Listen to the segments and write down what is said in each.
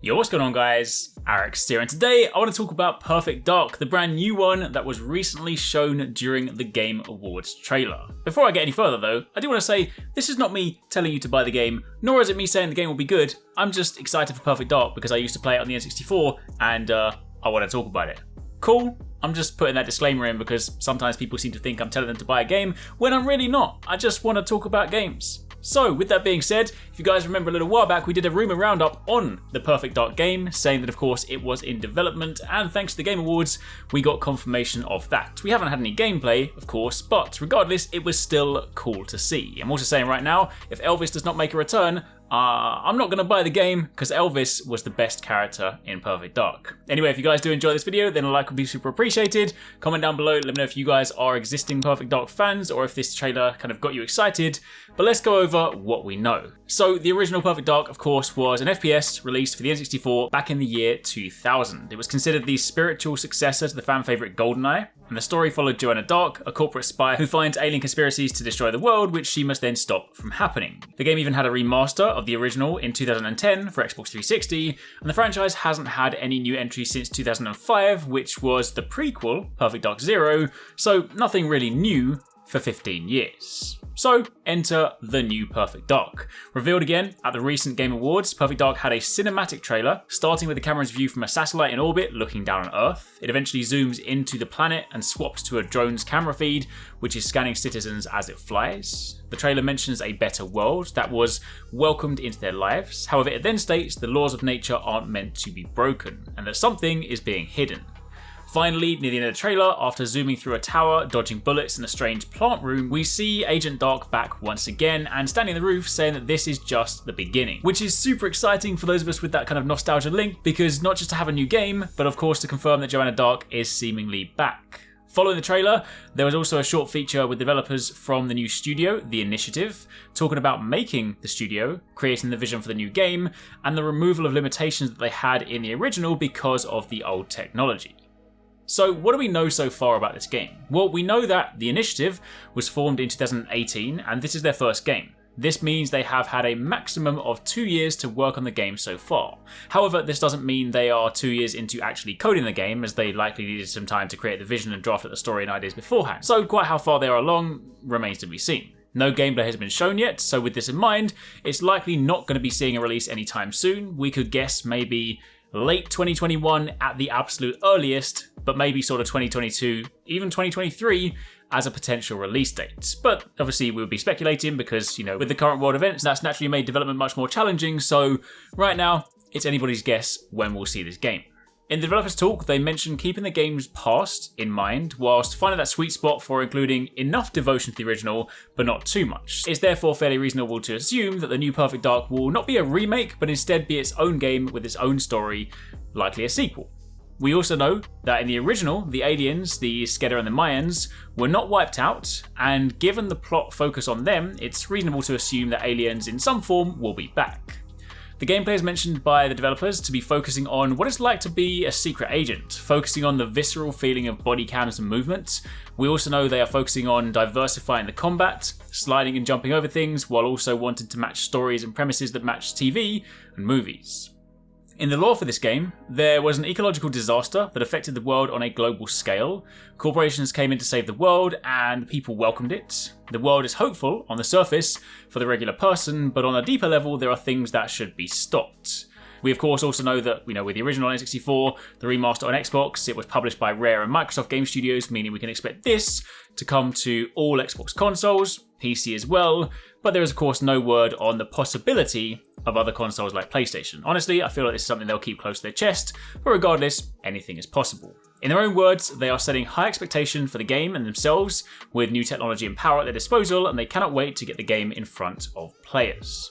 Yo, what's going on guys? RX here, and today I want to talk about Perfect Dark, the brand new one that was recently shown during the Game Awards trailer. Before I get any further though, I do want to say this is not me telling you to buy the game, nor is it me saying the game will be good. I'm just excited for Perfect Dark because I used to play it on the N64 and I want to talk about it. Cool? I'm just putting that disclaimer in because sometimes people seem to think I'm telling them to buy a game when I'm really not. I just want to talk about games. So with that being said, if you guys remember a little while back, we did a rumour roundup on the Perfect Dark game, saying that of course it was in development, and thanks to the Game Awards, we got confirmation of that. We haven't had any gameplay, of course, but regardless, it was still cool to see. I'm also saying right now, if Elvis does not make a return, I'm not going to buy the game because Elvis was the best character in Perfect Dark. Anyway, if you guys do enjoy this video, then a like would be super appreciated. Comment down below, let me know if you guys are existing Perfect Dark fans or if this trailer kind of got you excited. But let's go over what we know. So the original Perfect Dark, of course, was an FPS released for the N64 back in the year 2000. It was considered the spiritual successor to the fan favourite GoldenEye. And the story followed Joanna Dark, a corporate spy who finds alien conspiracies to destroy the world, which she must then stop from happening. The game even had a remaster of the original in 2010 for Xbox 360, and the franchise hasn't had any new entries since 2005, which was the prequel, Perfect Dark Zero, so nothing really new for 15 years. So, enter the new Perfect Dark. Revealed again at the recent Game Awards, Perfect Dark had a cinematic trailer, starting with the camera's view from a satellite in orbit looking down on Earth. It eventually zooms into the planet and swaps to a drone's camera feed, which is scanning citizens as it flies. The trailer mentions a better world that was welcomed into their lives. However, it then states the laws of nature aren't meant to be broken, and that something is being hidden. Finally, near the end of the trailer, after zooming through a tower, dodging bullets in a strange plant room, we see Agent Dark back once again and standing on the roof saying that this is just the beginning. Which is super exciting for those of us with that kind of nostalgia link, because not just to have a new game, but of course to confirm that Joanna Dark is seemingly back. Following the trailer, there was also a short feature with developers from the new studio, The Initiative, talking about making the studio, creating the vision for the new game, and the removal of limitations that they had in the original because of the old technology. So what do we know so far about this game? Well, we know that The Initiative was formed in 2018 and this is their first game. This means they have had a maximum of 2 years to work on the game so far. However, this doesn't mean they are 2 years into actually coding the game, as they likely needed some time to create the vision and draft up the story and ideas beforehand. So quite how far they are along remains to be seen. No gameplay has been shown yet, so with this in mind, it's likely not going to be seeing a release anytime soon. We could guess maybe late 2021 at the absolute earliest, but maybe sort of 2022, even 2023 as a potential release date. But obviously we would be speculating because, you know, with the current world events, that's naturally made development much more challenging. So right now, it's anybody's guess when we'll see this game. In the developers talk, they mentioned keeping the game's past in mind, whilst finding that sweet spot for including enough devotion to the original, but not too much. It's therefore fairly reasonable to assume that the new Perfect Dark will not be a remake, but instead be its own game with its own story, likely a sequel. We also know that in the original, the aliens, the Skeda and the Mayans, were not wiped out, and given the plot focus on them, it's reasonable to assume that aliens in some form will be back. The gameplay is mentioned by the developers to be focusing on what it's like to be a secret agent, focusing on the visceral feeling of body cams and movements. We also know they are focusing on diversifying the combat, sliding and jumping over things, while also wanting to match stories and premises that match TV and movies. In the lore for this game, there was an ecological disaster that affected the world on a global scale. Corporations came in to save the world and people welcomed it. The world is hopeful on the surface for the regular person, but on a deeper level there are things that should be stopped. We of course also know that, with the original N64, the remaster on Xbox, it was published by Rare and Microsoft Game Studios, meaning we can expect this to come to all Xbox consoles, PC as well, but there is of course no word on the possibility of other consoles like PlayStation. Honestly, I feel like this is something they'll keep close to their chest, but regardless, anything is possible. In their own words, they are setting high expectation for the game and themselves with new technology and power at their disposal, and they cannot wait to get the game in front of players.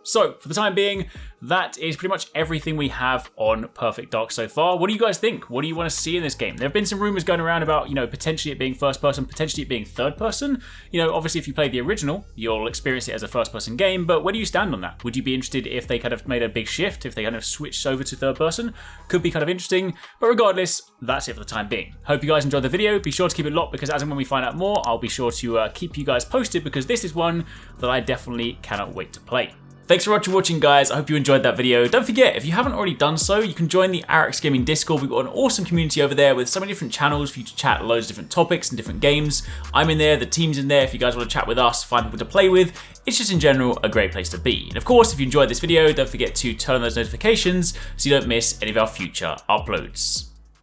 So, for the time being, that is pretty much everything we have on Perfect Dark so far. What do you guys think? What do you want to see in this game? There have been some rumors going around about, potentially it being first person, potentially it being third person. Obviously if you play the original, you'll experience it as a first person game, but where do you stand on that? Would you be interested if they kind of made a big shift, if they kind of switched over to third person? Could be kind of interesting, but regardless, that's it for the time being. Hope you guys enjoyed the video. Be sure to keep it locked because as and when we find out more, I'll be sure to keep you guys posted because this is one that I definitely cannot wait to play. Thanks so much for watching, guys. I hope you enjoyed that video. Don't forget, if you haven't already done so, you can join the HyperX Gaming Discord. We've got an awesome community over there with so many different channels for you to chat loads of different topics and different games. I'm in there, the team's in there if you guys want to chat with us, find people to play with. It's just in general a great place to be. And of course, if you enjoyed this video, don't forget to turn on those notifications so you don't miss any of our future uploads.